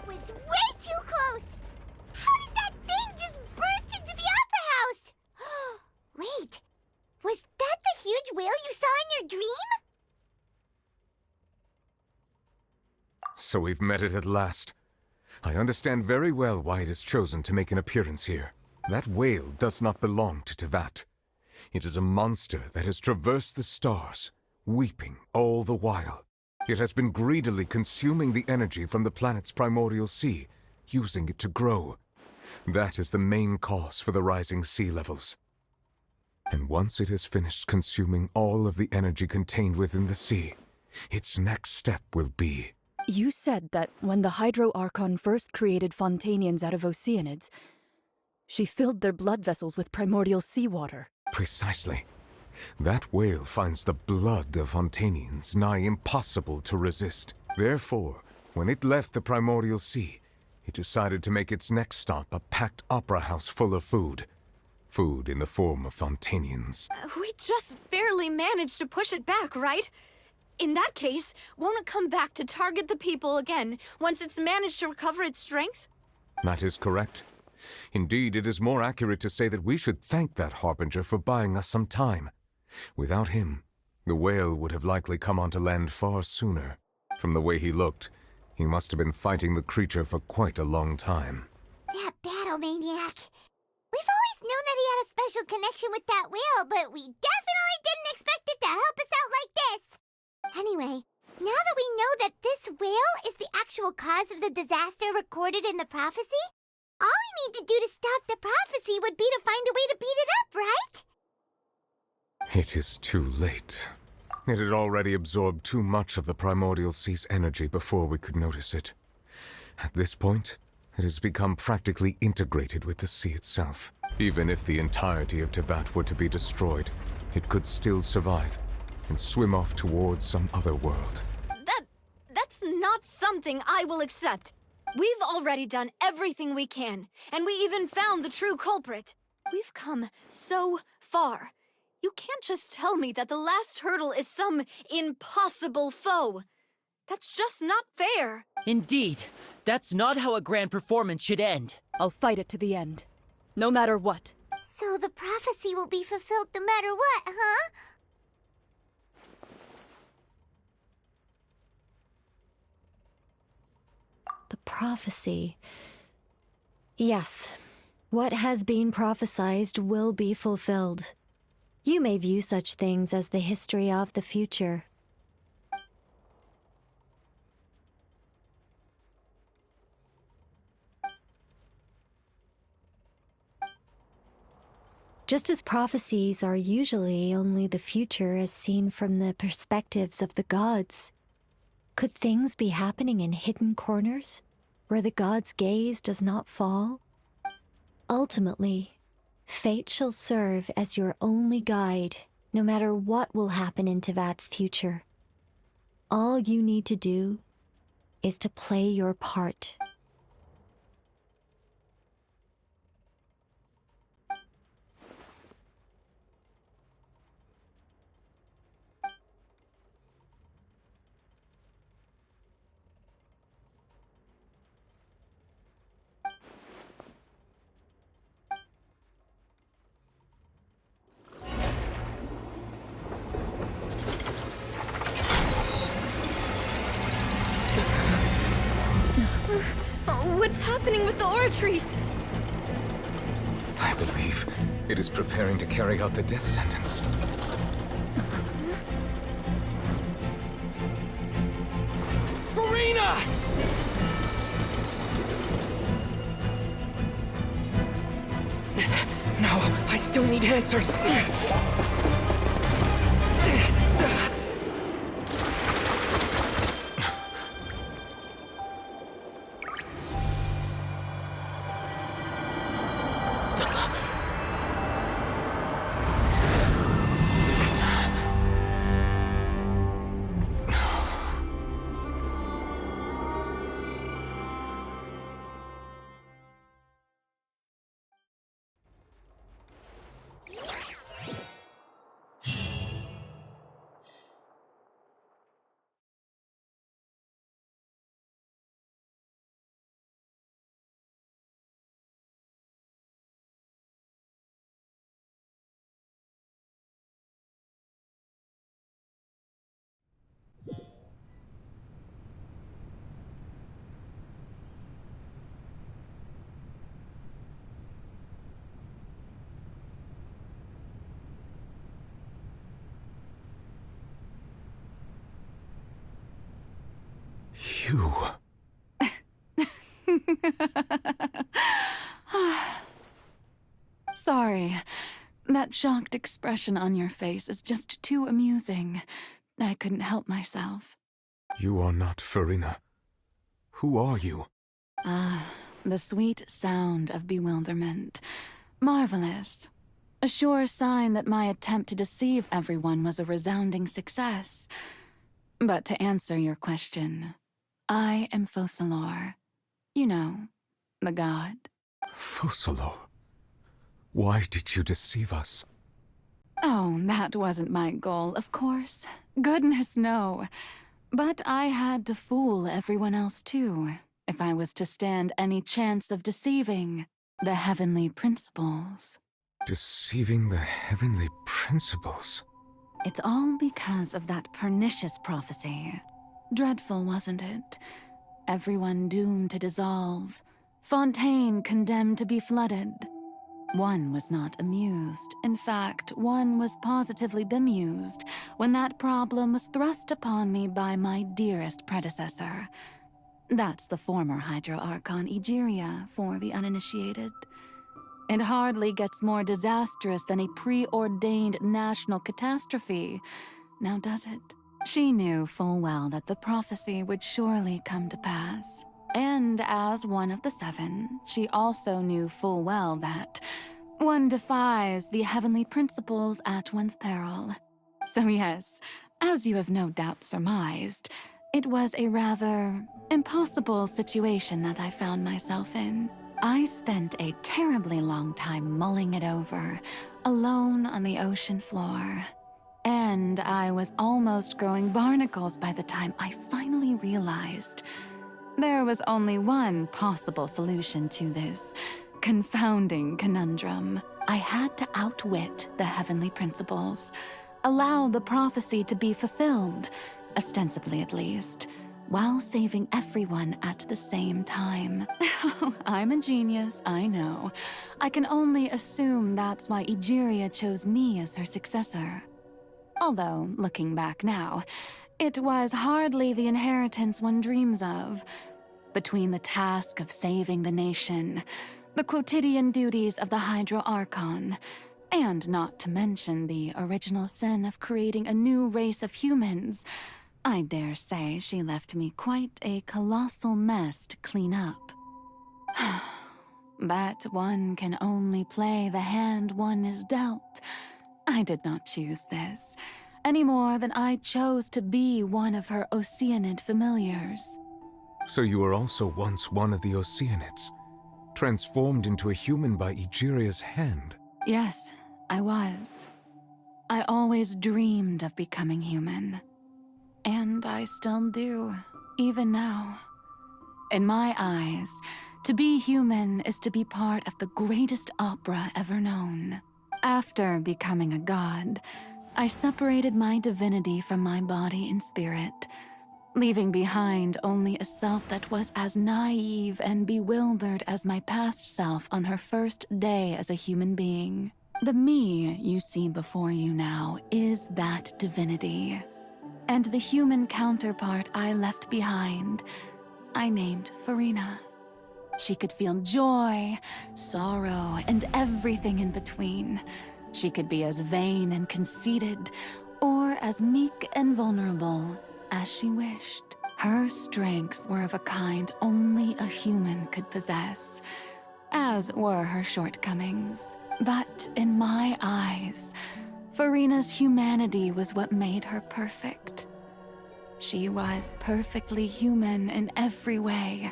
That was way too close! How did that thing just burst into the Opera House? Wait, was that the huge whale you saw in your dream? So we've met it at last. I understand very well why it has chosen to make an appearance here. That whale does not belong to Teyvat. It is a monster that has traversed the stars, weeping all the while. It has been greedily consuming the energy from the planet's primordial sea, using it to grow. That is the main cause for the rising sea levels. And once it has finished consuming all of the energy contained within the sea, its next step will be... You said that when the Hydro Archon first created Fontanians out of Oceanids, she filled their blood vessels with primordial seawater. Precisely. That whale finds the blood of Fontanians nigh impossible to resist. Therefore, when it left the primordial sea, it decided to make its next stop a packed opera house full of food. Food in the form of Fontanians. We just barely managed to push it back, right? In that case, won't it come back to target the people again once it's managed to recover its strength? That is correct. Indeed, it is more accurate to say that we should thank that Harbinger for buying us some time. Without him, the whale would have likely come onto land far sooner. From the way he looked, he must have been fighting the creature for quite a long time. That battle maniac. We've always known that he had a special connection with that whale, but we definitely didn't expect it to help us out like this. Anyway, now that we know that this whale is the actual cause of the disaster recorded in the prophecy, all we need to do to stop the prophecy would be to find a way to beat it up, right? It is too late. It had already absorbed too much of the primordial sea's energy before we could notice it. At this point, it has become practically integrated with the sea itself. Even if the entirety of Teyvat were to be destroyed, it could still survive and swim off towards some other world. That's not something I will accept. We've already done everything we can, and we even found the true culprit. We've come so far. You can't just tell me that the last hurdle is some impossible foe. That's just not fair. Indeed, that's not how a grand performance should end. I'll fight it to the end, no matter what. So the prophecy will be fulfilled no matter what, huh? The prophecy. Yes, what has been prophesied will be fulfilled. You may view such things as the history of the future. Just as prophecies are usually only the future as seen from the perspectives of the gods, could things be happening in hidden corners, where the gods' gaze does not fall? Ultimately, fate shall serve as your only guide, no matter what will happen in Teyvat's future. All you need to do is to play your part. What's happening with the oratories? I believe it is preparing to carry out the death sentence. Verena! No, I still need answers. You... Sorry. That shocked expression on your face is just too amusing. I couldn't help myself. You are not Farina. Who are you? The sweet sound of bewilderment. Marvelous. A sure sign that my attempt to deceive everyone was a resounding success. But to answer your question, I am Focalor. You know, the god. Focalor. Why did you deceive us? Oh, that wasn't my goal, of course. Goodness, no. But I had to fool everyone else too, if I was to stand any chance of deceiving the heavenly principles. Deceiving the heavenly principles? It's all because of that pernicious prophecy. Dreadful, wasn't it? Everyone doomed to dissolve. Fontaine condemned to be flooded. One was not amused. In fact, one was positively bemused when that problem was thrust upon me by my dearest predecessor. That's the former Hydro Archon Egeria for the uninitiated. It hardly gets more disastrous than a preordained national catastrophe, now does it? She knew full well that the prophecy would surely come to pass. And as one of the seven, she also knew full well that one defies the heavenly principles at one's peril. So yes, as you have no doubt surmised, it was a rather impossible situation that I found myself in. I spent a terribly long time mulling it over, alone on the ocean floor. And I was almost growing barnacles by the time I finally realized there was only one possible solution to this confounding conundrum. I had to outwit the heavenly principles, allow the prophecy to be fulfilled, ostensibly at least, while saving everyone at the same time. I'm a genius, I know. I can only assume that's why Egeria chose me as her successor. Although, looking back now, it was hardly the inheritance one dreams of. Between the task of saving the nation, the quotidian duties of the Hydro Archon, and not to mention the original sin of creating a new race of humans, I dare say she left me quite a colossal mess to clean up. But one can only play the hand one is dealt. I did not choose this, any more than I chose to be one of her Oceanid familiars. So you were also once one of the Oceanids, transformed into a human by Egeria's hand. Yes, I was. I always dreamed of becoming human. And I still do, even now. In my eyes, to be human is to be part of the greatest opera ever known. After becoming a god, I separated my divinity from my body and spirit, leaving behind only a self that was as naive and bewildered as my past self on her first day as a human being. The me you see before you now is that divinity. And the human counterpart I left behind, I named Farina. She could feel joy, sorrow, and everything in between. She could be as vain and conceited, or as meek and vulnerable as she wished. Her strengths were of a kind only a human could possess, as were her shortcomings. But in my eyes, Farina's humanity was what made her perfect. She was perfectly human in every way.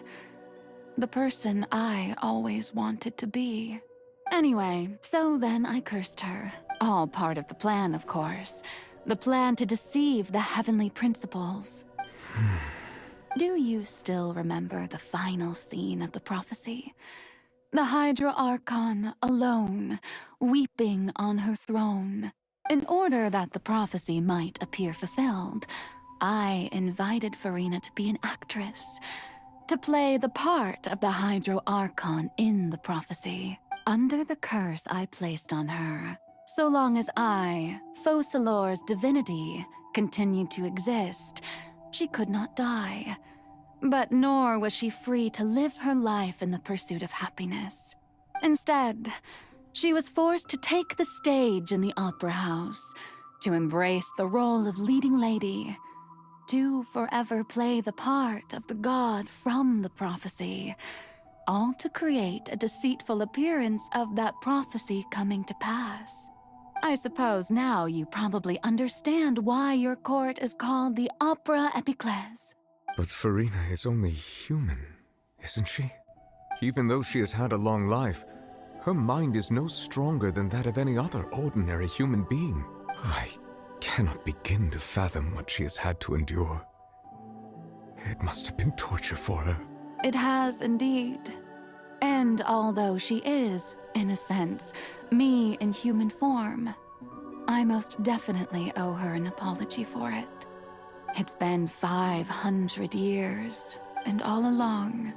The person I always wanted to be. Anyway, so then I cursed her. All part of the plan, of course. The plan to deceive the heavenly principles. Do you still remember the final scene of the prophecy? The Hydro Archon, alone, weeping on her throne. In order that the prophecy might appear fulfilled, I invited Farina to be an actress, to play the part of the Hydro Archon in the prophecy. Under the curse I placed on her, so long as I, Focalor's divinity, continued to exist, she could not die. But nor was she free to live her life in the pursuit of happiness. Instead, she was forced to take the stage in the opera house, to embrace the role of leading lady, to forever play the part of the god from the prophecy, all to create a deceitful appearance of that prophecy coming to pass. I suppose now you probably understand why your court is called the Opera Epiclese. But Farina is only human, isn't she? Even though she has had a long life, her mind is no stronger than that of any other ordinary human being. I cannot begin to fathom what she has had to endure. It must have been torture for her. It has indeed. And although she is, in a sense, me in human form, I most definitely owe her an apology for it. It's been 500 years, and all along,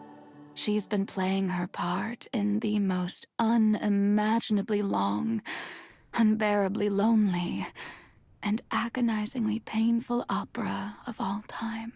she's been playing her part in the most unimaginably long, unbearably lonely, and agonizingly painful opera of all time.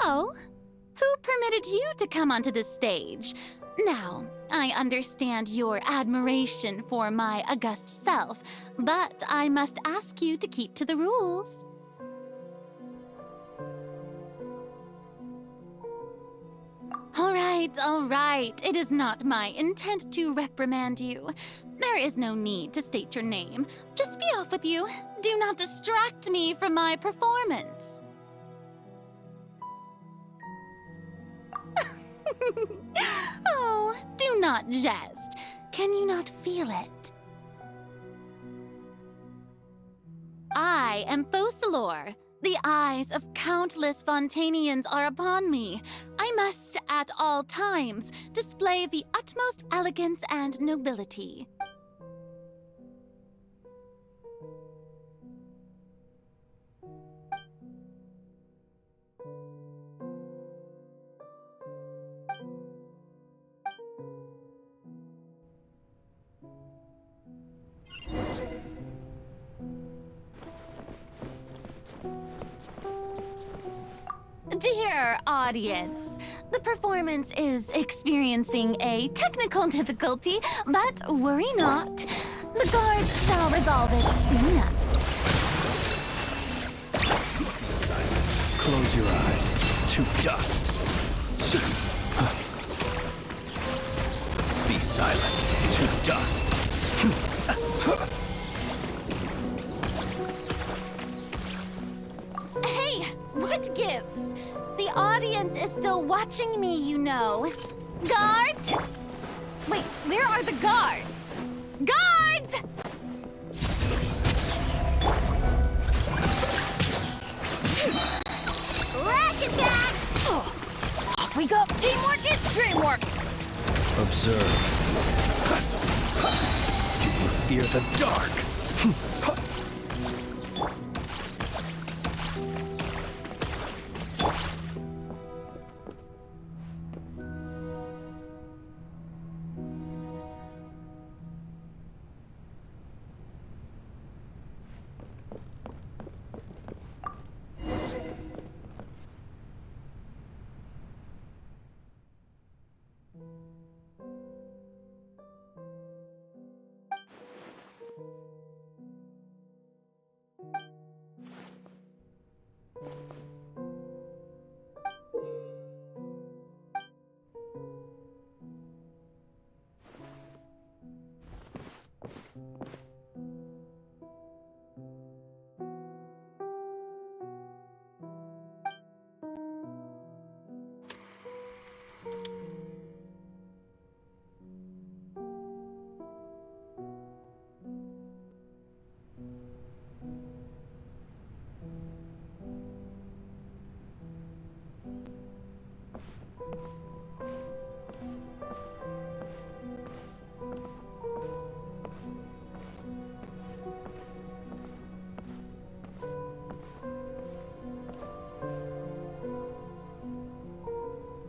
Oh, who permitted you to come onto the stage? Now, I understand your admiration for my august self, but I must ask you to keep to the rules. All right. It is not my intent to reprimand you. There is no need to state your name. Just be off with you. Do not distract me from my performance. Oh, do not jest. Can you not feel it? I am Focalors. The eyes of countless Fontanians are upon me. I must, at all times, display the utmost elegance and nobility. Dear audience, the performance is experiencing a technical difficulty, but worry not. The guards shall resolve it soon enough. Close your eyes to dust. Be silent to dust. Hey, what gives? The audience is still watching me, you know. Guards? Wait, where are the guards? Guards! Flash attack! Off we go! Teamwork is dreamwork! Observe. Do you fear the dark?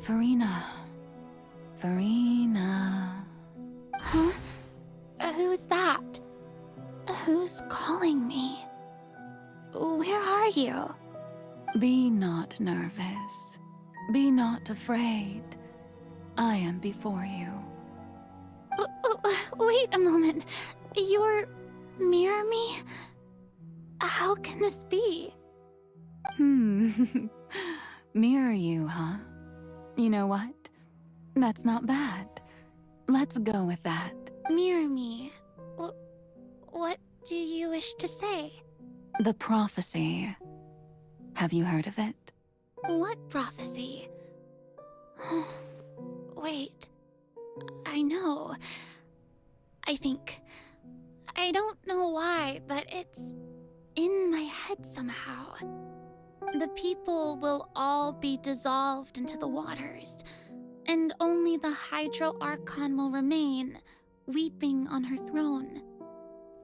Farina. Farina. Huh? Who's that? Who's calling me? Where are you? Be not nervous. Be not afraid. I am before you. Wait a moment. You're near me? How can this be? Mirror you, huh? You know what? That's not bad. Let's go with that. Mirror me. What do you wish to say? The prophecy. Have you heard of it? What prophecy? Wait. I know. I think. I don't know why, but it's in my head somehow. The people will all be dissolved into the waters, and only the Hydro Archon will remain, weeping on her throne.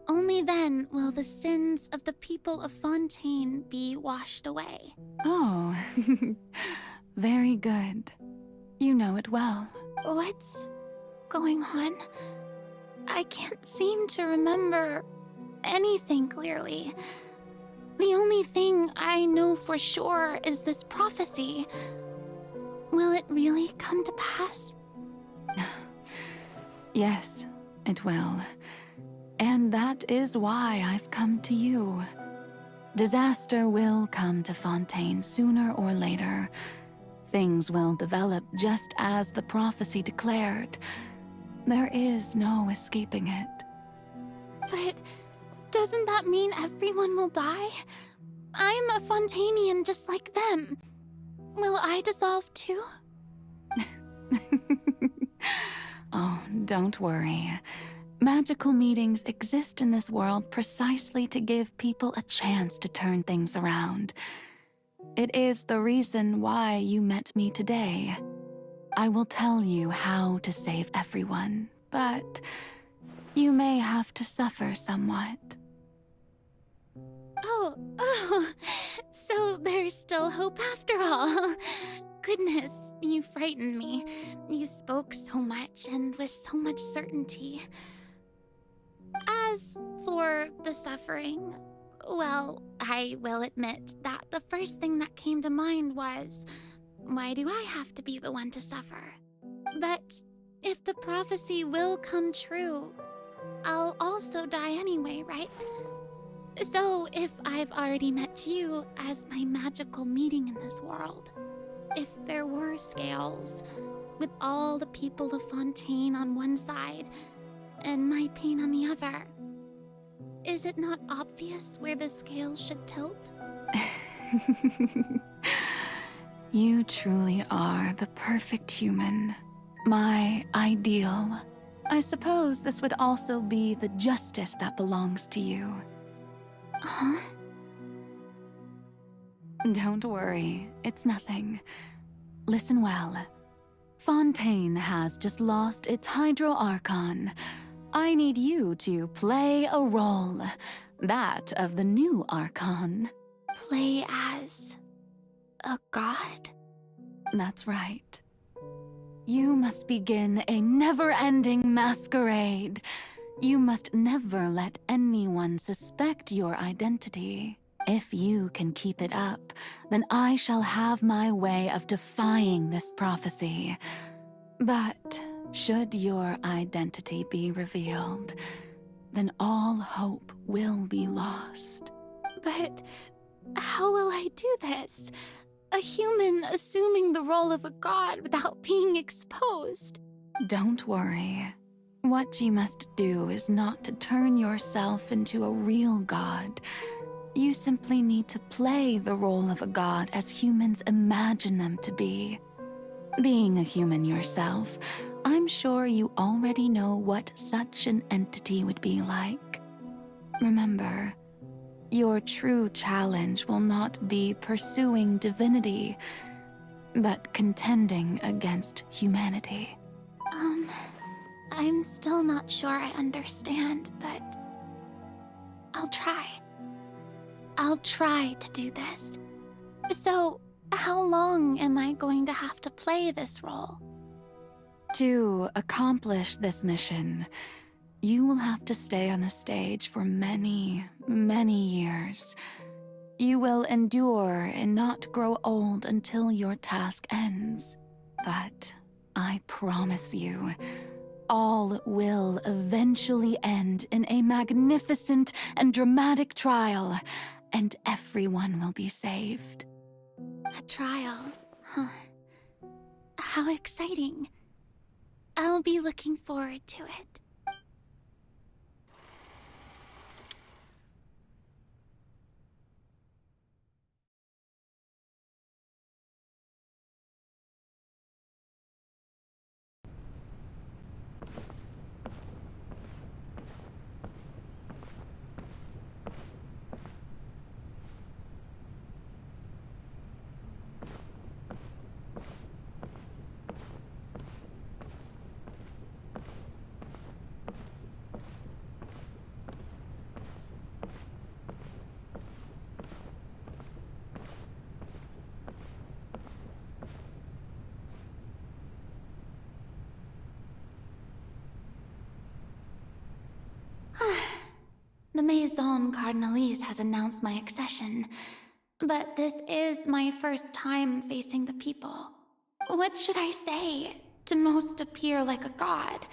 Only then will the sins of the people of Fontaine be washed away. Oh, very good. You know it well. What's going on? I can't seem to remember anything clearly. The only thing I know for sure is this prophecy. Will it really come to pass? Yes, it will. And that is why I've come to you. Disaster will come to Fontaine sooner or later. Things will develop just as the prophecy declared. There is no escaping it. But doesn't that mean everyone will die? I'm a Fontainian just like them. Will I dissolve too? Oh, don't worry. Magical meetings exist in this world precisely to give people a chance to turn things around. It is the reason why you met me today. I will tell you how to save everyone, but you may have to suffer somewhat. Oh, so there's still hope after all. Goodness, you frightened me. You spoke so much and with so much certainty. As for the suffering, well, I will admit that the first thing that came to mind was, why do I have to be the one to suffer? But if the prophecy will come true, I'll also die anyway, right? So if I've already met you as my magical meeting in this world, if there were scales, with all the people of Fontaine on one side and my pain on the other, is it not obvious where the scales should tilt? You truly are the perfect human. My ideal. I suppose this would also be the justice that belongs to you. Huh? Don't worry, it's nothing. Listen well. Fontaine has just lost its Hydro Archon. I need you to play a role. That of the new Archon. Play as a god? That's right. You must begin a never-ending masquerade. You must never let anyone suspect your identity. If you can keep it up, then I shall have my way of defying this prophecy. But should your identity be revealed, then all hope will be lost. But how will I do this? A human assuming the role of a god without being exposed. Don't worry. What you must do is not to turn yourself into a real god. You simply need to play the role of a god as humans imagine them to be. Being a human yourself, I'm sure you already know what such an entity would be like. Remember, your true challenge will not be pursuing divinity, but contending against humanity. I'm still not sure I understand, but I'll try. I'll try to do this. So, how long am I going to have to play this role? To accomplish this mission, you will have to stay on the stage for many, many years. You will endure and not grow old until your task ends. But I promise you, all will eventually end in a magnificent and dramatic trial, and everyone will be saved. A trial, huh? How exciting. I'll be looking forward to it. The Maison Cardinalise has announced my accession, but this is my first time facing the people. What should I say to most appear like a god?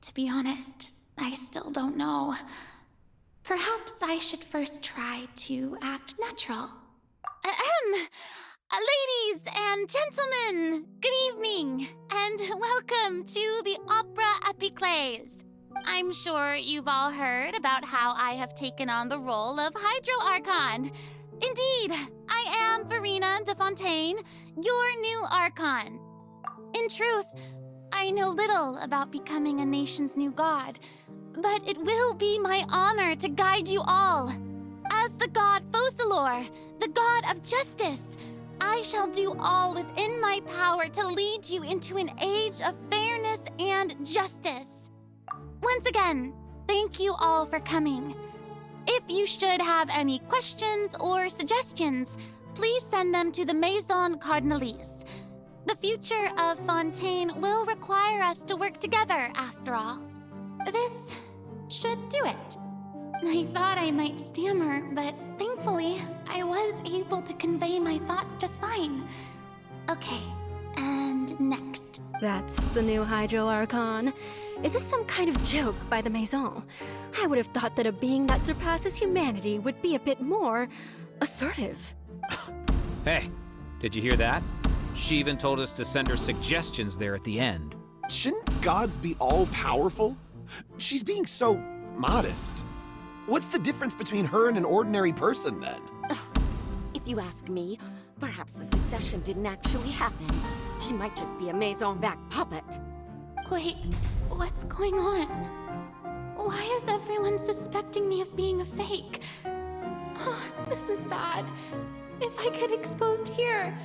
To be honest, I still don't know. Perhaps I should first try to act natural. Ladies and gentlemen, good evening, and welcome to the Opera Epiclese. I'm sure you've all heard about how I have taken on the role of Hydro Archon. Indeed, I am Verena de Fontaine, your new Archon. In truth, I know little about becoming a nation's new god, but it will be my honor to guide you all. As the god Focalors, the god of justice, I shall do all within my power to lead you into an age of fairness and justice. Once again, thank you all for coming. If you should have any questions or suggestions, please send them to the Maison Cardinalise. The future of Fontaine will require us to work together, after all. This should do it. I thought I might stammer, but thankfully, I was able to convey my thoughts just fine. Okay, and next. That's the new Hydro Archon. Is this some kind of joke by the Maison? I would have thought that a being that surpasses humanity would be a bit more assertive. Hey, did you hear that? She even told us to send her suggestions there at the end. Shouldn't gods be all-powerful? She's being so modest. What's the difference between her and an ordinary person, then? If you ask me, perhaps the succession didn't actually happen. She might just be a Maison-back puppet. Wait, what's going on? Why is everyone suspecting me of being a fake? Oh, this is bad. If I get exposed here,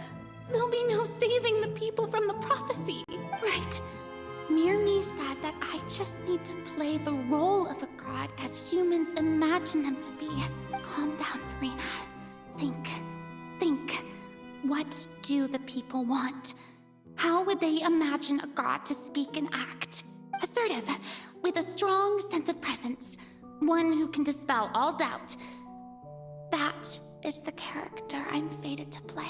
there'll be no saving the people from the prophecy. Right. Mirmi said that I just need to play the role of a god as humans imagine them to be. Calm down, Verena. Think. What do the people want? How would they imagine a god to speak and act? Assertive, with a strong sense of presence. One who can dispel all doubt. That is the character I'm fated to play.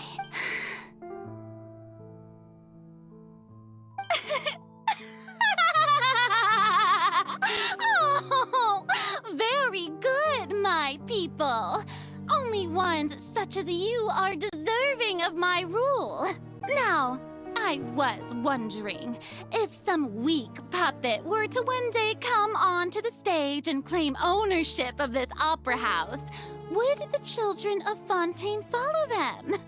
Oh, very good, my people. Only ones such as you are deserving of my rule. Now, I was wondering if some weak puppet were to one day come onto the stage and claim ownership of this opera house, would the children of Fontaine follow them?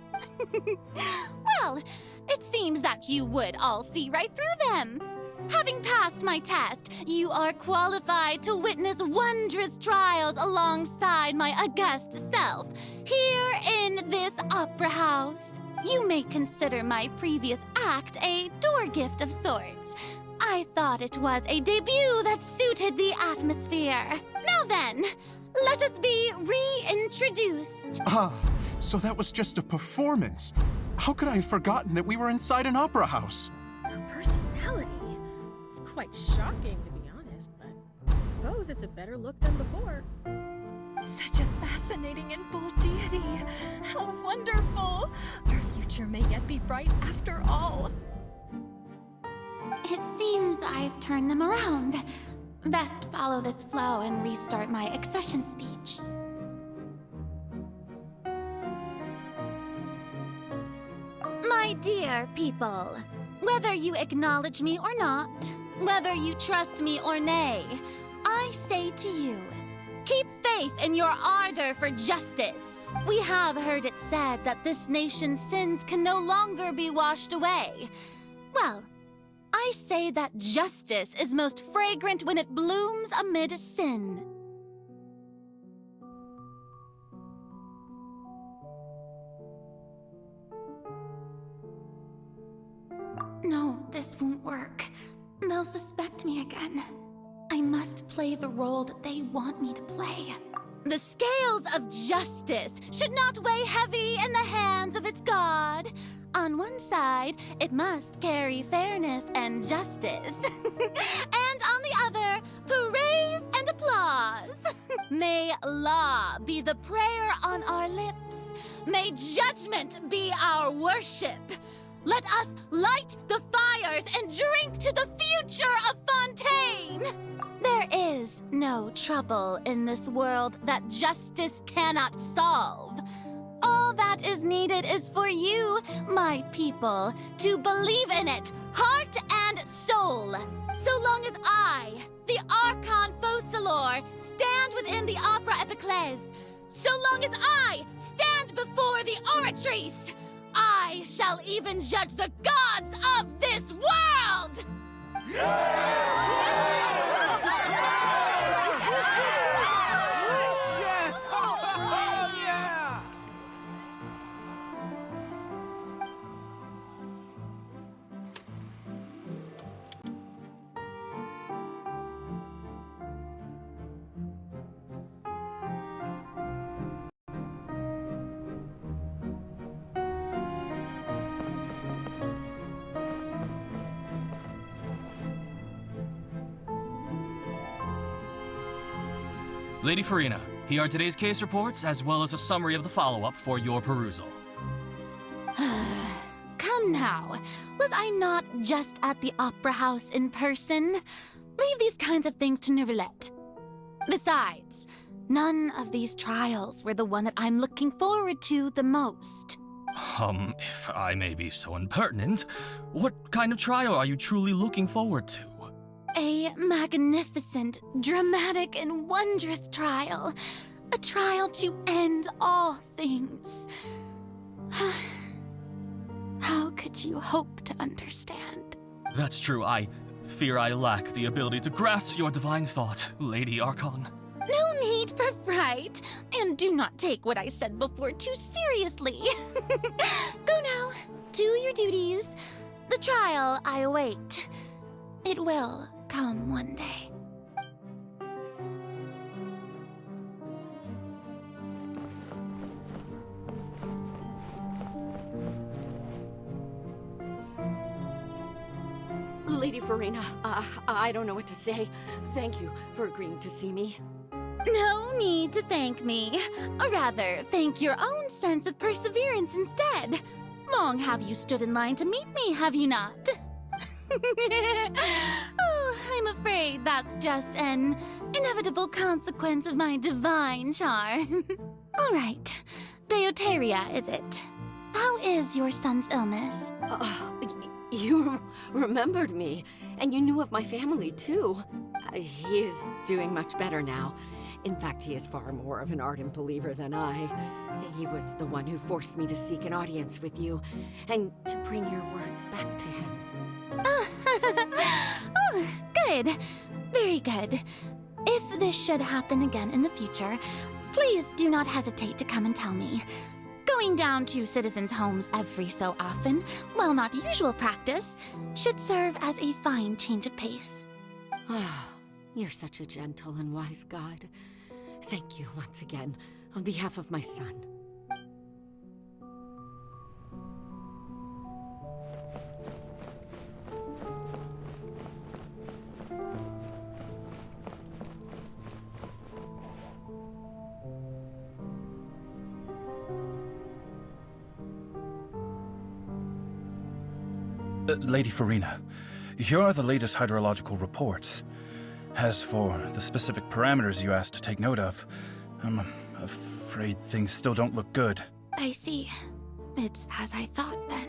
Well, it seems that you would all see right through them. Having passed my test, you are qualified to witness wondrous trials alongside my august self, here in this opera house. You may consider my previous act a door gift of sorts. I thought it was a debut that suited the atmosphere. Now then, let us be reintroduced. Ah, so that was just a performance. How could I have forgotten that we were inside an opera house? A personality? It's quite shocking, to be honest, but I suppose it's a better look than before. Such a fascinating and bold deity. How wonderful! Our future may yet be bright after all. It seems I've turned them around. Best follow this flow and restart my accession speech. My dear people, whether you acknowledge me or not, whether you trust me or nay, I say to you, keep faith in your ardor for justice. We have heard it said that this nation's sins can no longer be washed away. Well, I say that justice is most fragrant when it blooms amid sin. No, this won't work. They'll suspect me again. I must play the role that they want me to play. The scales of justice should not weigh heavy in the hands of its god. On one side, it must carry fairness and justice. And on the other, praise and applause. May law be the prayer on our lips. May judgment be our worship. Let us light the fires and drink to the future of Fontaine. There is no trouble in this world that justice cannot solve. All that is needed is for you, my people, to believe in it, heart and soul. So long as I, the archon Focalors, stand within the opera epiclese, so long as I stand before the oratrice, I shall even judge the gods of this world! Lady Farina, here are today's case reports, as well as a summary of the follow-up for your perusal. Come now, was I not just at the opera house in person? Leave these kinds of things to Neuvillette. Besides, none of these trials were the one that I'm looking forward to the most. If I may be so impertinent, what kind of trial are you truly looking forward to? A magnificent, dramatic, and wondrous trial. A trial to end all things. How could you hope to understand? That's true. I fear I lack the ability to grasp your divine thought, Lady Archon. No need for fright, and do not take what I said before too seriously. Go now, do your duties. The trial I await. It will come one day. Lady Farina, I don't know what to say. Thank you for agreeing to see me. No need to thank me. Or rather, thank your own sense of perseverance instead. Long have you stood in line to meet me, have you not? Oh, I'm afraid that's just an inevitable consequence of my divine charm. All right, Deoteria, is it? How is your son's illness? You remembered me, and you knew of my family, too. He is doing much better now. In fact, he is far more of an ardent believer than I. He was the one who forced me to seek an audience with you, and to bring your words back to him. Oh, good. Very good. If this should happen again in the future, please do not hesitate to come and tell me. Going down to citizens' homes every so often, while not usual practice, should serve as a fine change of pace. Ah, you're such a gentle and wise god. Thank you once again, on behalf of my son. Lady Farina, here are the latest hydrological reports. As for the specific parameters you asked to take note of, I'm afraid things still don't look good. I see. It's as I thought, then.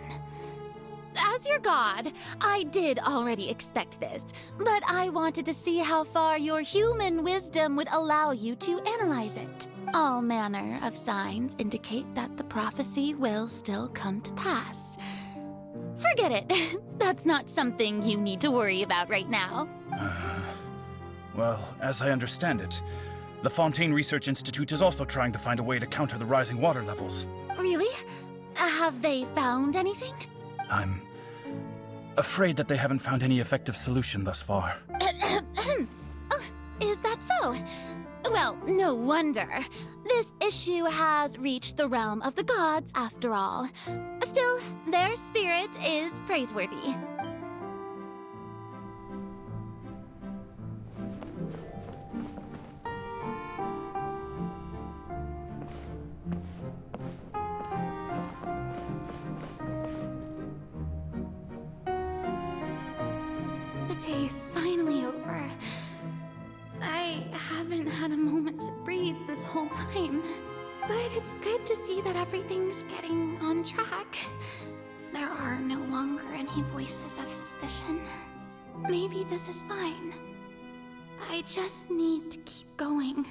As your god, I did already expect this, but I wanted to see how far your human wisdom would allow you to analyze it. All manner of signs indicate that the prophecy will still come to pass. Forget it. That's not something you need to worry about right now. Well, as I understand it, the Fontaine Research Institute is also trying to find a way to counter the rising water levels. Really? Have they found anything? I'm afraid that they haven't found any effective solution thus far. Oh, is that so? Well, no wonder. This issue has reached the realm of the gods, after all. Still, their spirit is praiseworthy. The day is finally over. I haven't had a moment to breathe this whole time. But it's good to see that everything's getting on track. There are no longer any voices of suspicion. Maybe this is fine. I just need to keep going,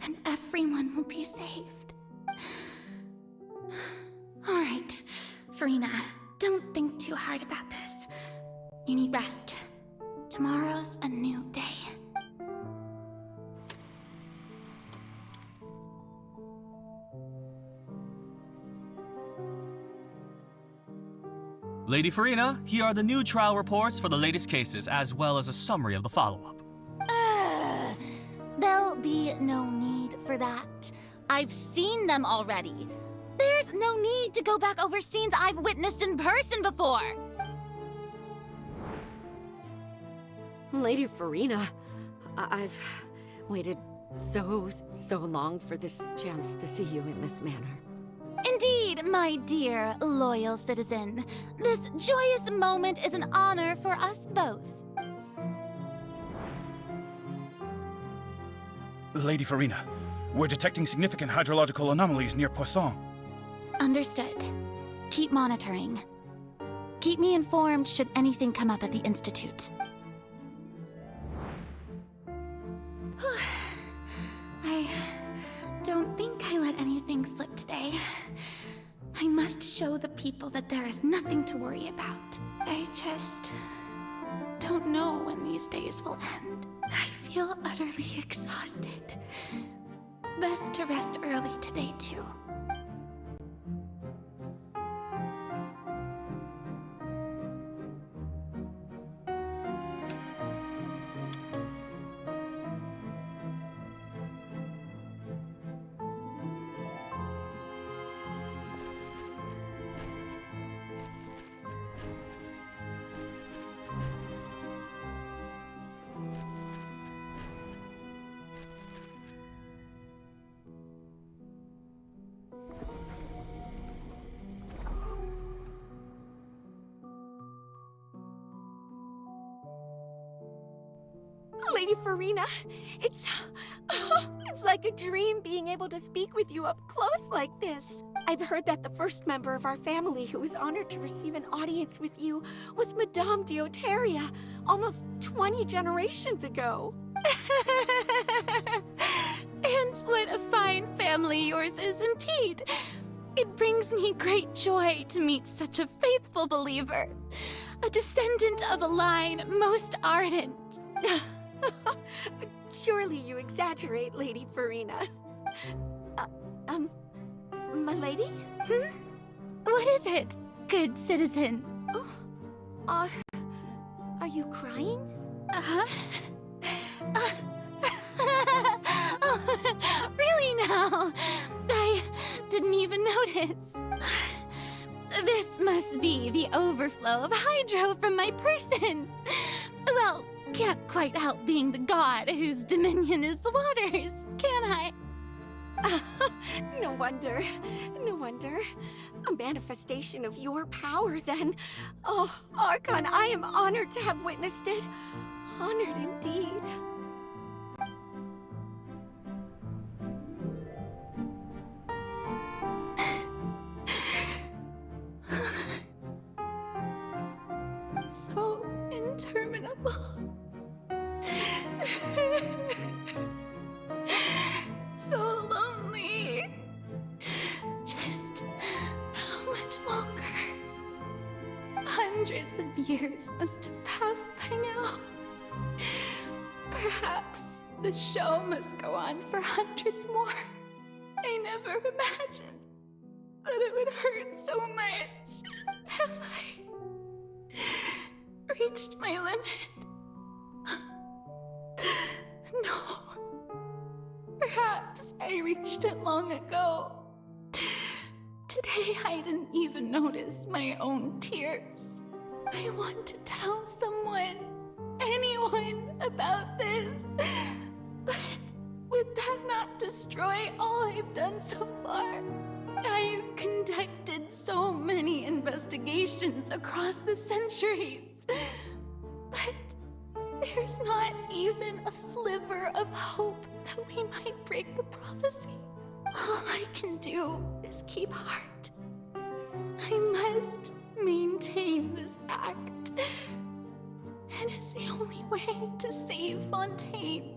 and everyone will be saved. All right, Farina, don't think too hard about this. You need rest. Tomorrow's a new day. Lady Farina, here are the new trial reports for the latest cases, as well as a summary of the follow-up. There'll be no need for that. I've seen them already. There's no need to go back over scenes I've witnessed in person before. Lady Farina, I've waited so long for this chance to see you in this manner. Indeed, my dear, loyal citizen. This joyous moment is an honor for us both. Lady Farina, we're detecting significant hydrological anomalies near Poisson. Understood. Keep monitoring. Keep me informed should anything come up at the Institute. I don't think I let anything slip today. I must show the people that there is nothing to worry about. I just don't know when these days will end. I feel utterly exhausted. Best to rest early today, too. Lady Farina, it's like a dream being able to speak with you up close like this. I've heard that the first member of our family who was honored to receive an audience with you was Madame Deoteria, almost 20 generations ago. And what a fine family yours is indeed. It brings me great joy to meet such a faithful believer, a descendant of a line most ardent. Surely you exaggerate, Lady Farina. My lady? What is it, good citizen? Oh, are you crying? Uh-huh. Really now? I didn't even notice. This must be the overflow of hydro from my person. Well, can't quite help being the god whose dominion is the waters, can I? No wonder. No wonder. A manifestation of your power, then. Oh, Archon, I am honored to have witnessed it. Honored indeed. So interminable. So lonely. Just how much longer? Hundreds of years must have passed by now. Perhaps the show must go on for hundreds more. I never imagined that it would hurt so much. Have I reached my limit? No. Perhaps I reached it long ago. Today I didn't even notice my own tears. I want to tell someone, anyone, about this. But would that not destroy all I've done so far? I've conducted so many investigations across the centuries. But there's not even a sliver of hope that we might break the prophecy. All I can do is keep heart. I must maintain this act. It is the only way to save Fontaine.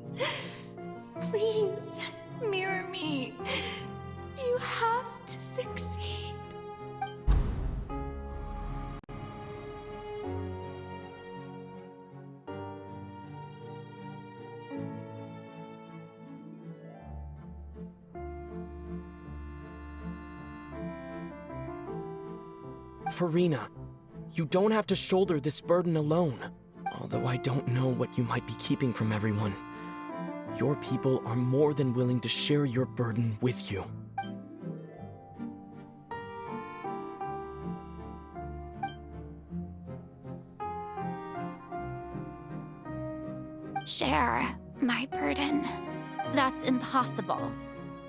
Please, mirror me. You have to succeed. Farina, you don't have to shoulder this burden alone. Although I don't know what you might be keeping from everyone. Your people are more than willing to share your burden with you. Share my burden. That's impossible.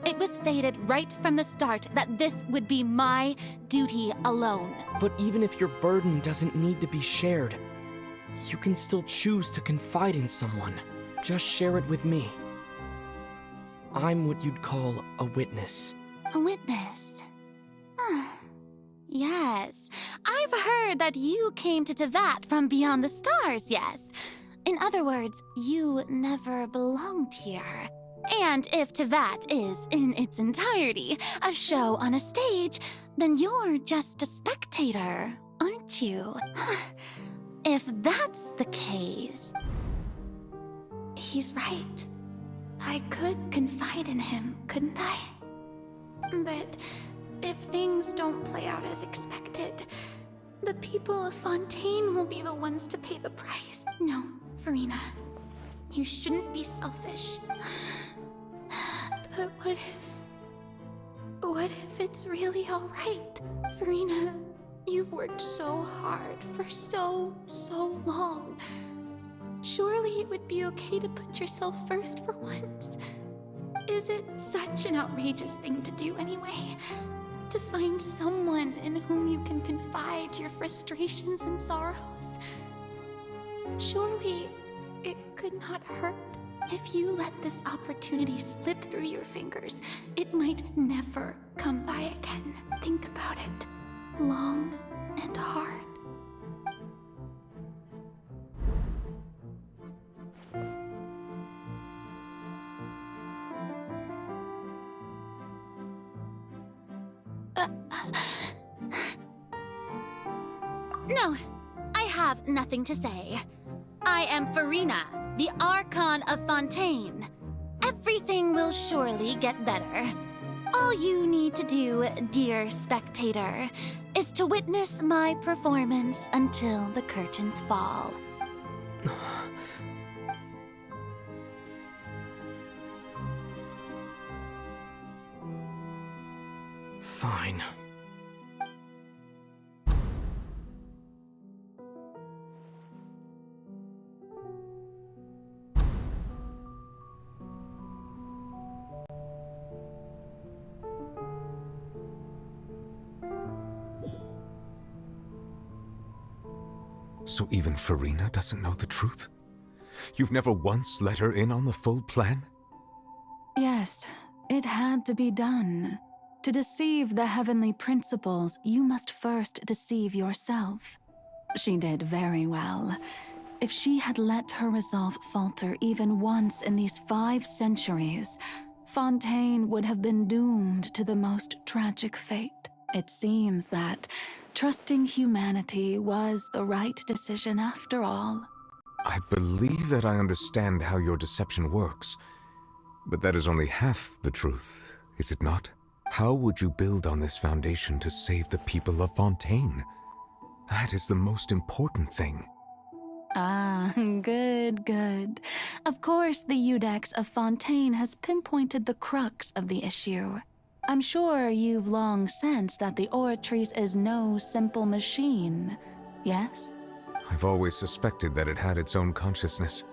It was fated right from the start that this would be my duty alone. But even if your burden doesn't need to be shared, you can still choose to confide in someone. Just share it with me. I'm what you'd call a witness. A witness? Yes. I've heard that you came to Tevat from beyond the stars, yes. In other words, you never belonged here. And if Tevat is, in its entirety, a show on a stage, then you're just a spectator, aren't you? If that's the case... He's right. I could confide in him, couldn't I? But if things don't play out as expected, the people of Fontaine will be the ones to pay the price. No, Farina, you shouldn't be selfish. But what if it's really all right? Farina, you've worked so hard for so long. Surely it would be okay to put yourself first for once. Is it such an outrageous thing to do anyway? To find someone in whom you can confide your frustrations and sorrows? Surely it could not hurt. If you let this opportunity slip through your fingers, it might never come by again. Think about it long and hard. No, I have nothing to say. I am Farina, the Archon of Fontaine. Everything will surely get better. All you need to do, dear spectator, is to witness my performance until the curtains fall. Fine. So even Farina doesn't know the truth? You've never once let her in on the full plan? Yes, it had to be done. To deceive the heavenly principles, you must first deceive yourself. She did very well. If she had let her resolve falter even once in these 5 centuries, Fontaine would have been doomed to the most tragic fate. It seems that trusting humanity was the right decision after all. I believe that I understand how your deception works, but that is only half the truth, is it not? How would you build on this foundation to save the people of Fontaine? That is the most important thing. Ah, good. Of course, the Iudex of Fontaine has pinpointed the crux of the issue. I'm sure you've long sensed that the Oratrice is no simple machine, yes? I've always suspected that it had its own consciousness.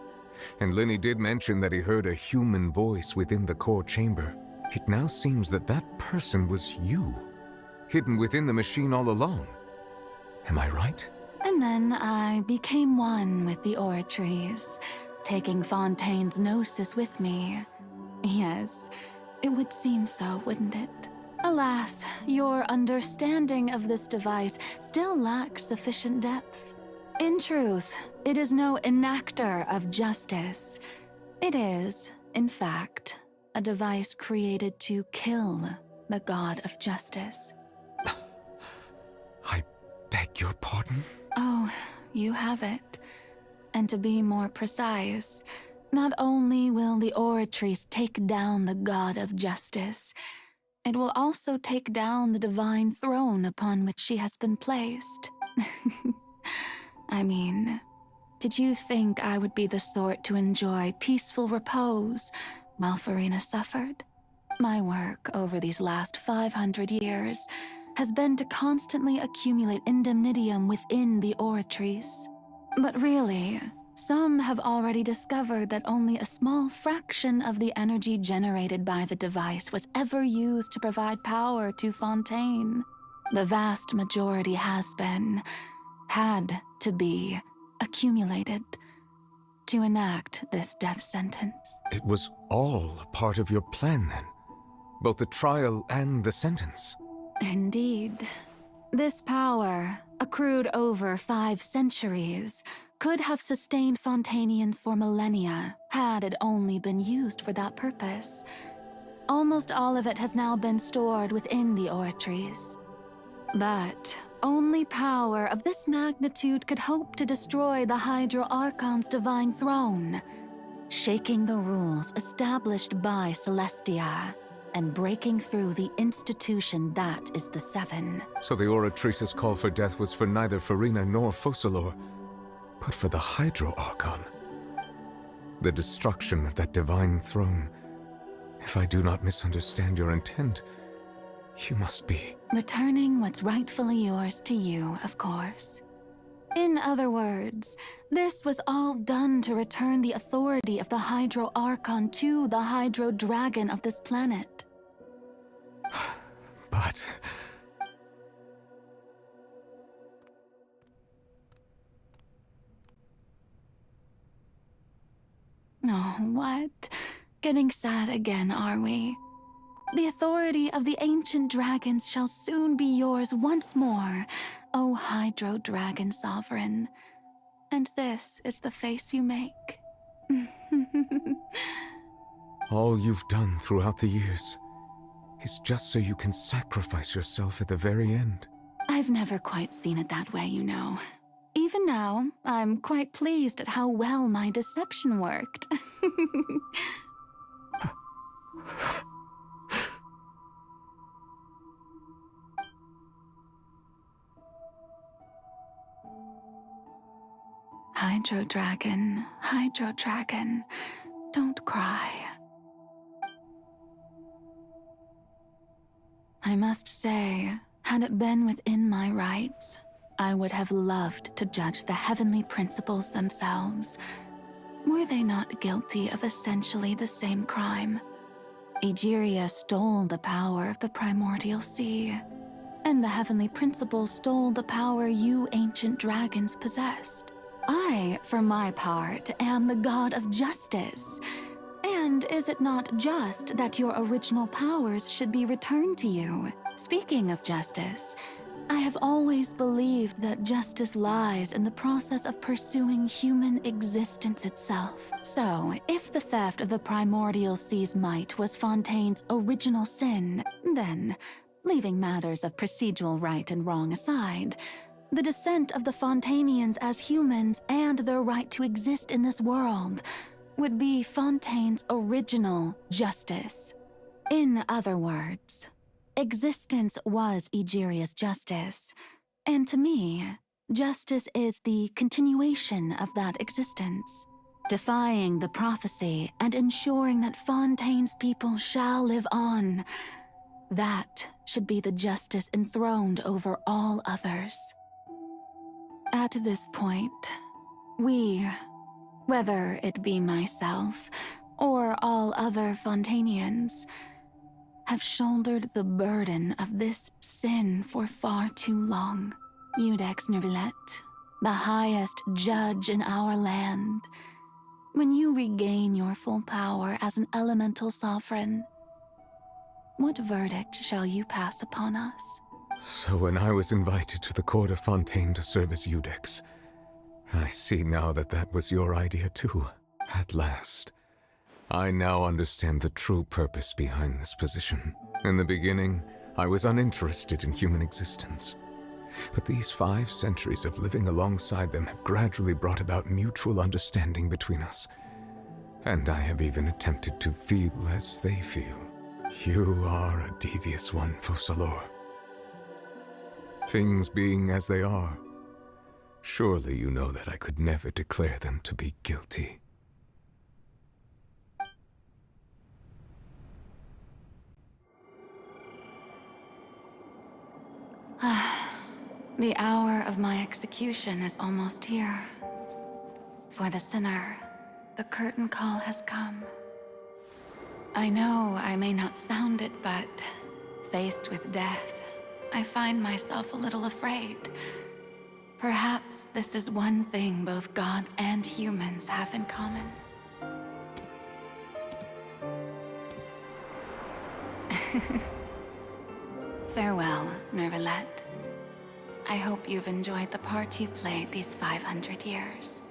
And Lenny did mention that he heard a human voice within the core chamber. It now seems that that person was you, hidden within the machine all along. Am I right? And then I became one with the Oratrice, taking Fontaine's gnosis with me. Yes, it would seem so, wouldn't it? Alas, your understanding of this device still lacks sufficient depth. In truth, it is no enactor of justice. It is, in fact, a device created to kill the god of justice. I beg your pardon? Oh, you have it. And to be more precise, not only will the Oratrice take down the god of justice, it will also take down the divine throne upon which she has been placed. I mean, did you think I would be the sort to enjoy peaceful repose while Farina suffered? My work over these last 500 years has been to constantly accumulate indemnitium within the Oratrice. But really, some have already discovered that only a small fraction of the energy generated by the device was ever used to provide power to Fontaine. The vast majority had to be accumulated to enact this death sentence. It was all a part of your plan then? Both the trial and the sentence? Indeed. This power, accrued over 5 centuries, could have sustained Fontainians for millennia had it only been used for that purpose. Almost all of it has now been stored within the Oratrice. But only power of this magnitude could hope to destroy the Hydro Archon's divine throne, shaking the rules established by Celestia and breaking through the institution that is the Seven. So the Oratrice's call for death was for neither Farina nor Focalor, but for the Hydro Archon. The destruction of that divine throne. If I do not misunderstand your intent, you must be... returning what's rightfully yours to you, of course. In other words, this was all done to return the authority of the Hydro Archon to the Hydro Dragon of this planet. But... Oh, what? Getting sad again, are we? The authority of the ancient dragons shall soon be yours once more, O Hydro Dragon Sovereign. And this is the face you make. All you've done throughout the years is just so you can sacrifice yourself at the very end. I've never quite seen it that way, you know. Even now, I'm quite pleased at how well my deception worked. Hydro Dragon, don't cry. I must say, had it been within my rights, I would have loved to judge the heavenly principles themselves. Were they not guilty of essentially the same crime? Egeria stole the power of the primordial sea, and the heavenly principles stole the power you ancient dragons possessed. I, for my part, am the god of justice. And is it not just that your original powers should be returned to you? Speaking of justice, I have always believed that justice lies in the process of pursuing human existence itself. So, if the theft of the primordial sea's might was Fontaine's original sin, then, leaving matters of procedural right and wrong aside, the descent of the Fontanians as humans and their right to exist in this world would be Fontaine's original justice. In other words, existence was Egeria's justice, and to me, justice is the continuation of that existence, defying the prophecy and ensuring that Fontaine's people shall live on. That should be the justice enthroned over all others. At this point, we, whether it be myself or all other Fontanians, have shouldered the burden of this sin for far too long. Iudex Nervillet, the highest judge in our land, when you regain your full power as an elemental sovereign, what verdict shall you pass upon us? So when I was invited to the court of Fontaine to serve as Iudex, I see now that that was your idea too. At last. I now understand the true purpose behind this position. In the beginning, I was uninterested in human existence. But these 5 centuries of living alongside them have gradually brought about mutual understanding between us. And I have even attempted to feel as they feel. You are a devious one, Focalors. Things being as they are, surely you know that I could never declare them to be guilty. The hour of my execution is almost here. For the sinner, the curtain call has come. I know I may not sound it, but faced with death, I find myself a little afraid. Perhaps this is one thing both gods and humans have in common. Farewell, Nervillet. I hope you've enjoyed the part you played these 500 years.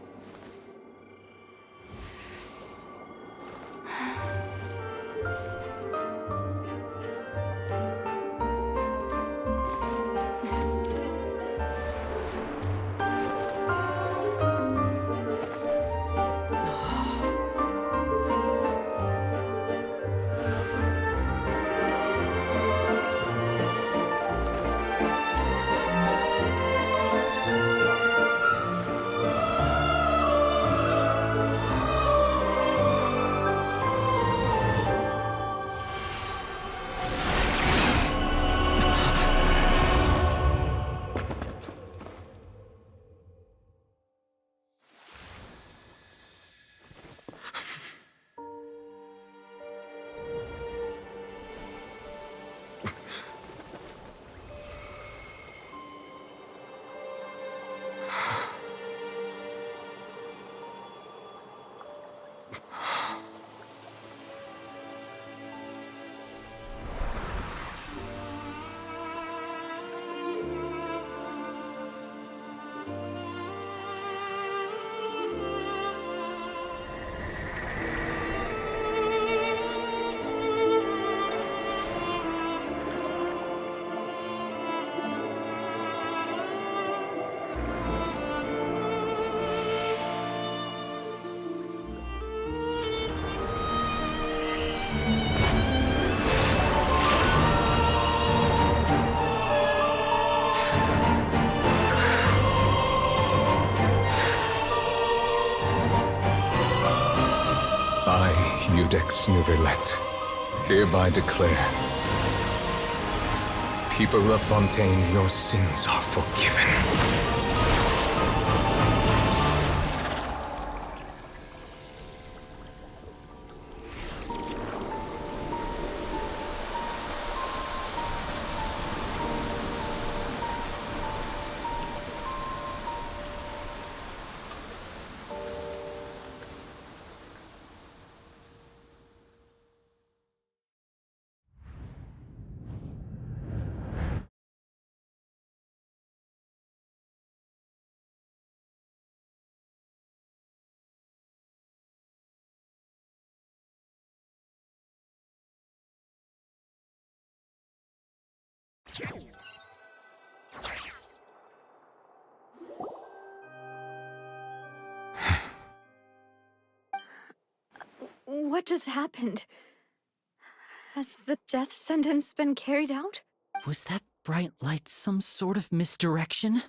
Judex Nuvelet, hereby declare, people of Fontaine, your sins are forgiven. What just happened? Has the death sentence been carried out? Was that bright light some sort of misdirection?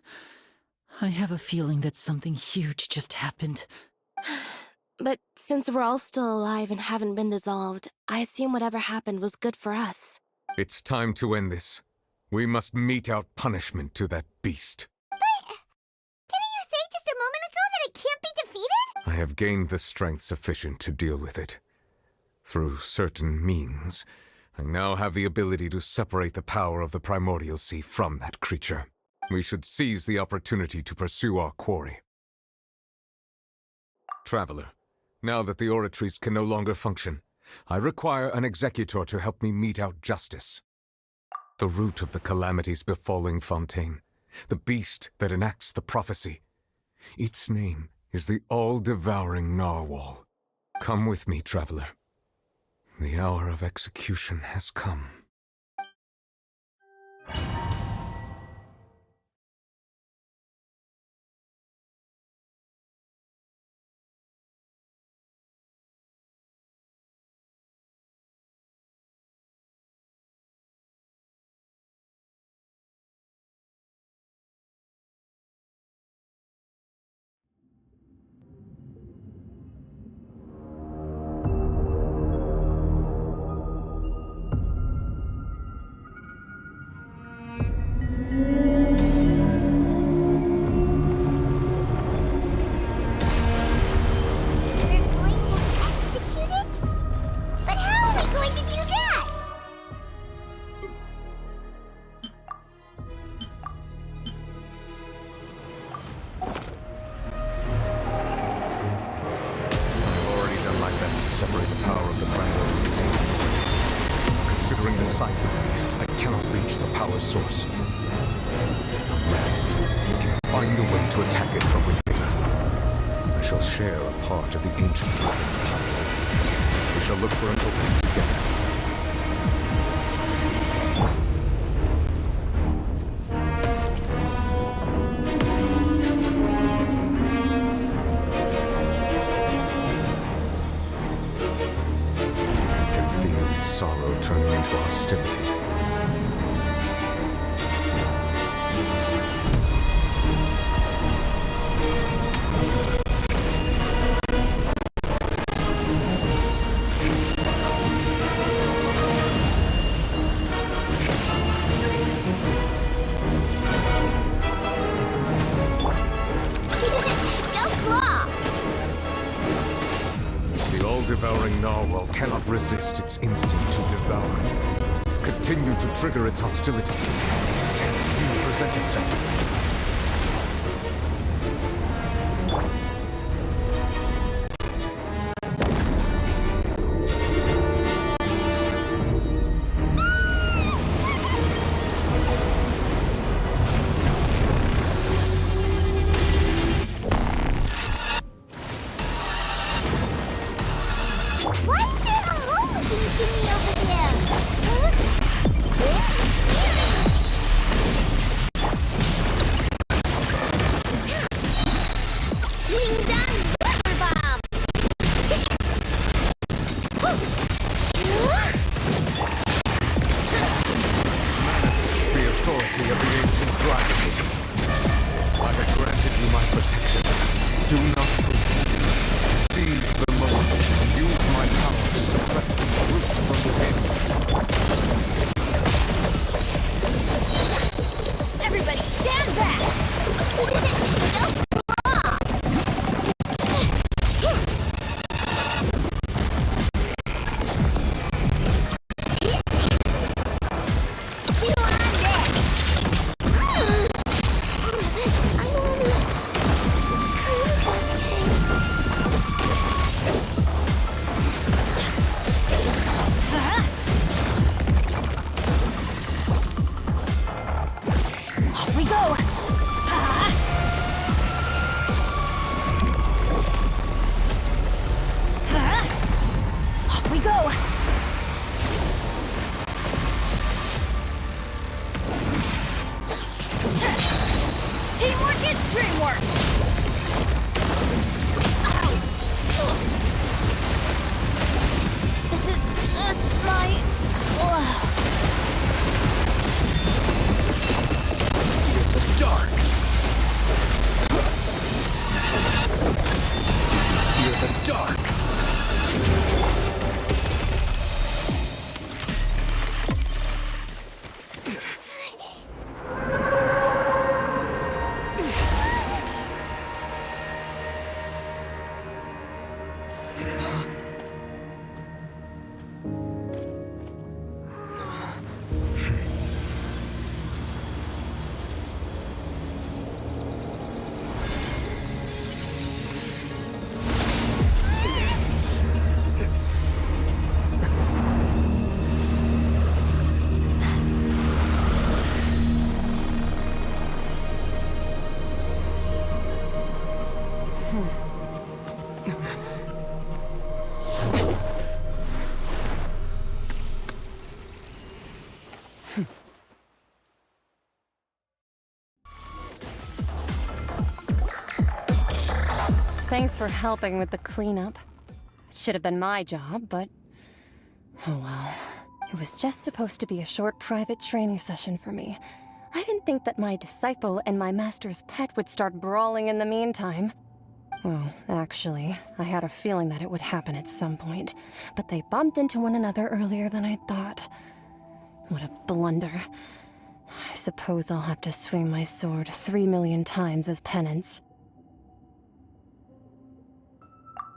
I have a feeling that something huge just happened. But since we're all still alive and haven't been dissolved, I assume whatever happened was good for us. It's time to end this. We must mete out punishment to that beast. Didn't you say just a moment ago that it can't be defeated? I have gained the strength sufficient to deal with it. Through certain means, I now have the ability to separate the power of the Primordial Sea from that creature. We should seize the opportunity to pursue our quarry. Traveler, now that the oratories can no longer function, I require an executor to help me mete out justice. The root of the calamities befalling Fontaine, the beast that enacts the prophecy. Its name is the all-devouring narwhal. Come with me, traveler. The hour of execution has come. Separate the power of the Primordial Sea. Considering the size of the beast, I cannot reach the power source. Unless I can find a way to attack it from within. I shall share a part of the ancient dragon's power. We shall look for an opening together. Sorrow turning into hostility. Devouring narwhal cannot resist its instinct to devour. Continue to trigger its hostility. Chance will present itself. Do not flee. Seize the moment. Use my power. dark. Thanks for helping with the cleanup. It should have been my job, but... oh well. It was just supposed to be a short private training session for me. I didn't think that my disciple and my master's pet would start brawling in the meantime. Well, actually, I had a feeling that it would happen at some point, but they bumped into one another earlier than I thought. What a blunder. I suppose I'll have to swing my sword 3 million times as penance.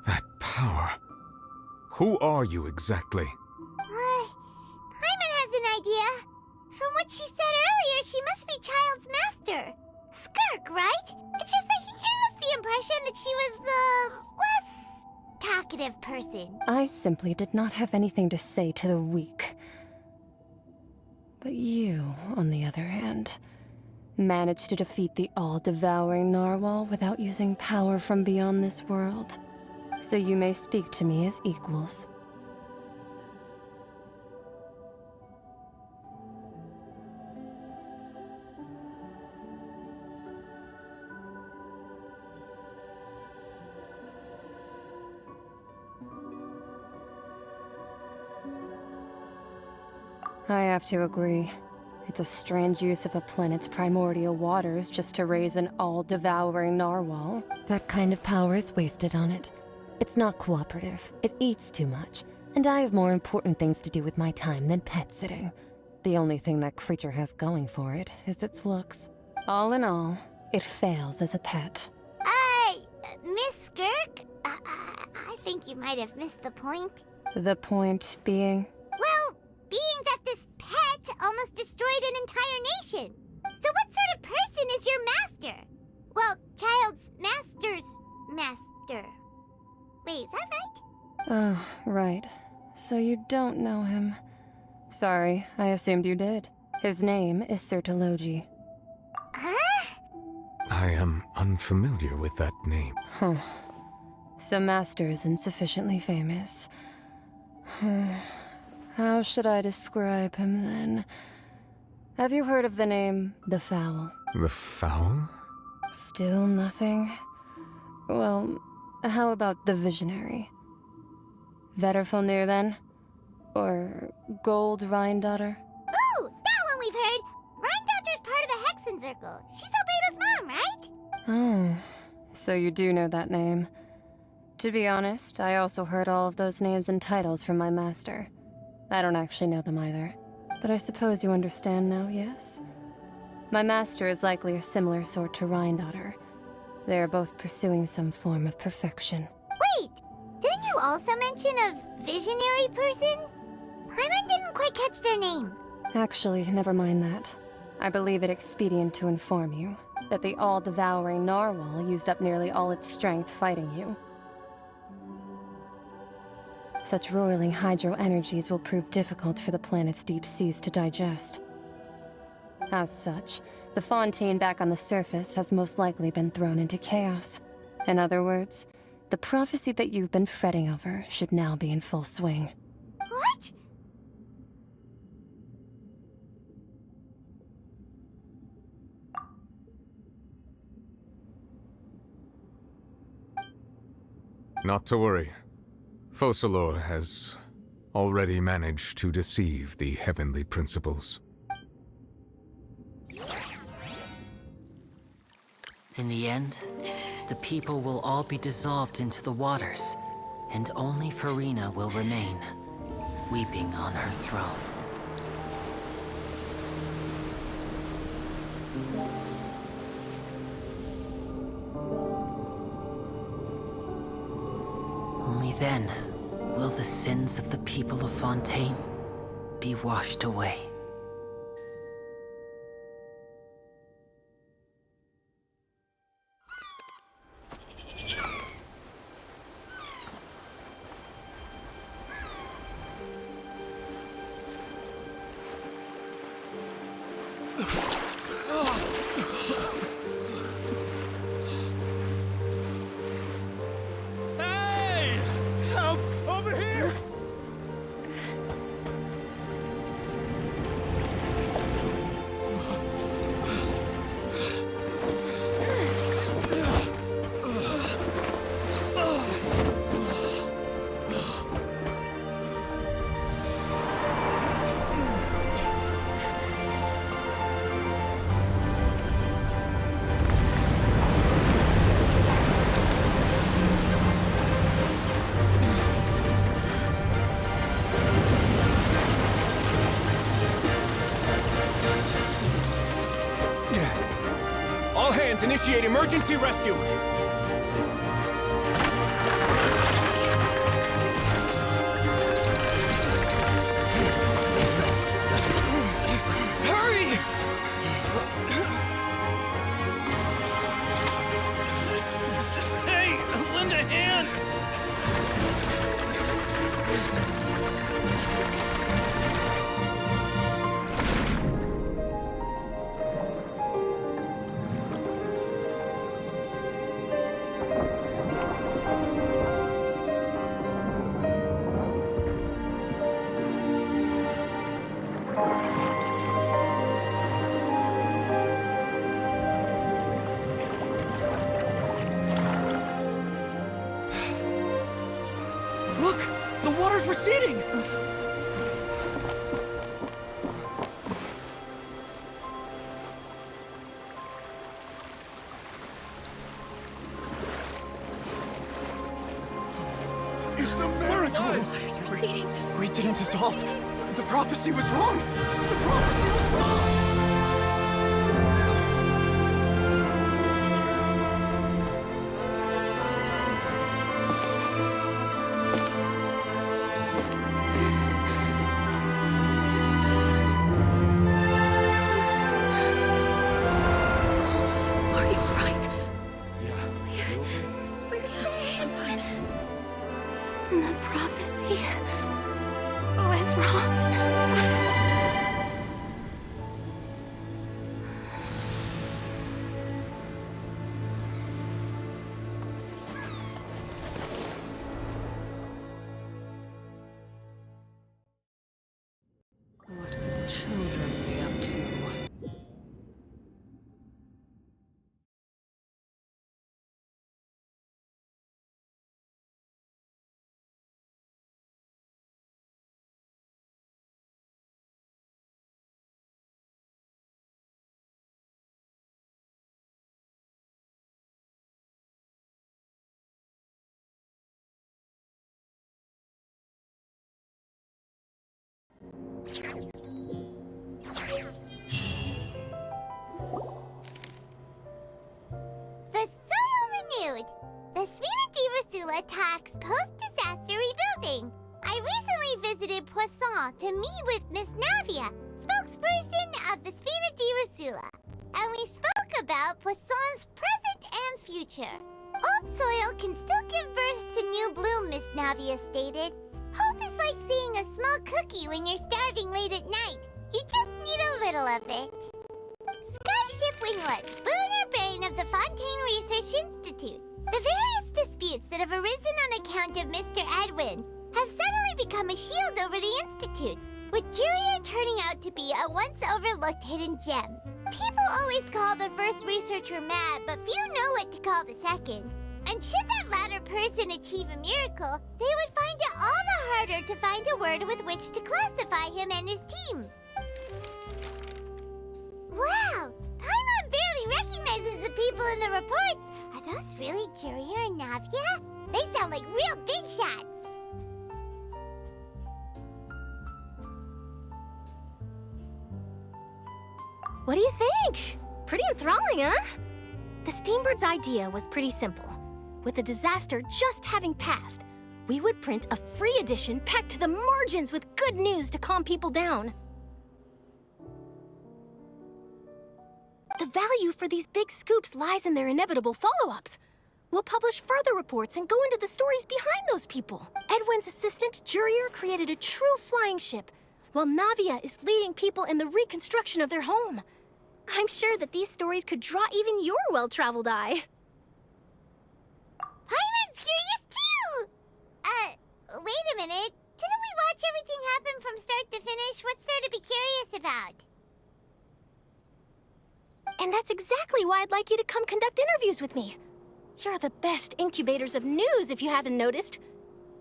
That power. Who are you exactly? Paimon has an idea. From what she said earlier, she must be Child's master. Skirk, right? It's just that he gave us the impression that she was the less talkative person. I simply did not have anything to say to the weak. But you, on the other hand, managed to defeat the all-devouring narwhal without using power from beyond this world. So you may speak to me as equals. I have to agree. It's a strange use of a planet's primordial waters just to raise an all-devouring narwhal. That kind of power is wasted on it. It's not cooperative. It eats too much. And I have more important things to do with my time than pet sitting. The only thing that creature has going for it is its looks. All in all, it fails as a pet. Miss Skirk? I think you might have missed the point. The point being? Well, being that this pet almost destroyed an entire nation. So what sort of person is your master? Well, Child's master's master. Wait, is that right? Oh, right. So you don't know him. Sorry, I assumed you did. His name is Sertologi. Huh? I am unfamiliar with that name. Huh. So Master isn't sufficiently famous. How should I describe him then? Have you heard of the name The Fowl? The Fowl? Still nothing? Well, how about the Visionary? Vetterfulnir, then? Or Gold Rhindaughter? Ooh, that one we've heard! Rhindaughter's part of the Hexen Circle. She's Albedo's mom, right? Oh, so you do know that name. To be honest, I also heard all of those names and titles from my master. I don't actually know them either. But I suppose you understand now, yes? My master is likely a similar sort to Rhindaughter. They are both pursuing some form of perfection. Wait! Didn't you also mention a visionary person? Paimon didn't quite catch their name. Actually, never mind that. I believe it expedient to inform you that the all-devouring narwhal used up nearly all its strength fighting you. Such roiling hydro energies will prove difficult for the planet's deep seas to digest. As such, the Fontaine back on the surface has most likely been thrown into chaos. In other words, the prophecy that you've been fretting over should now be in full swing. What? Not to worry. Focalors has already managed to deceive the heavenly principles. In the end, the people will all be dissolved into the waters, and only Farina will remain, weeping on her throne. Only then will the sins of the people of Fontaine be washed away. Hey! Help! Over here! All hands, initiate emergency rescue! Hurry! Hey, lend a hand! Look! The water's receding! It's a miracle! Water's receding. We didn't dissolve. The prophecy was wrong! The prophecy was wrong! Are you alright? Yeah. We're saved. The prophecy was wrong. What could the children be up to? The soil renewed. The Spina di Rosula talks post-disaster rebuilding. I recently visited Poisson to meet with Miss Navia, spokesperson of the Spina di Rosula, and we spoke about Poisson's present and future. Old soil can still give birth to new bloom, Miss Navia stated. Hope is like seeing a small cookie when you're starving late at night. You just need a little of it. Skyship Winglet, lunar brain of the Fontaine Research Institute. The various disputes that have arisen on account of Mr. Edwin have suddenly become a shield over the Institute, with Jurier turning out to be a once overlooked hidden gem. People always call the first researcher mad, but few know what to call the second. And should that latter person achieve a miracle, they would find it all the harder to find a word with which to classify him and his team. Wow! Paimon barely recognizes the people in the reports. Are those really Jurier and Navia? They sound like real big shots. What do you think? Pretty enthralling, huh? The Steambird's idea was pretty simple. With the disaster just having passed, we would print a free edition packed to the margins with good news to calm people down. The value for these big scoops lies in their inevitable follow-ups. We'll publish further reports and go into the stories behind those people. Edwin's assistant, Jurier, created a true flying ship, while Navia is leading people in the reconstruction of their home. I'm sure that these stories could draw even your well-traveled eye. Paimon's curious too! Wait a minute. Didn't we watch everything happen from start to finish? What's there to be curious about? And that's exactly why I'd like you to come conduct interviews with me. You're the best incubators of news, if you haven't noticed.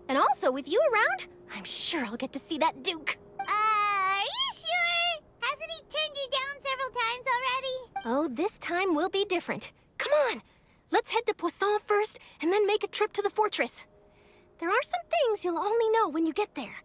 And also, with you around, I'm sure I'll get to see that Duke. Are you sure? Hasn't he turned you down several times already? Oh, this time will be different. Come on, let's head to Poisson first, and then make a trip to the fortress. There are some things you'll only know when you get there.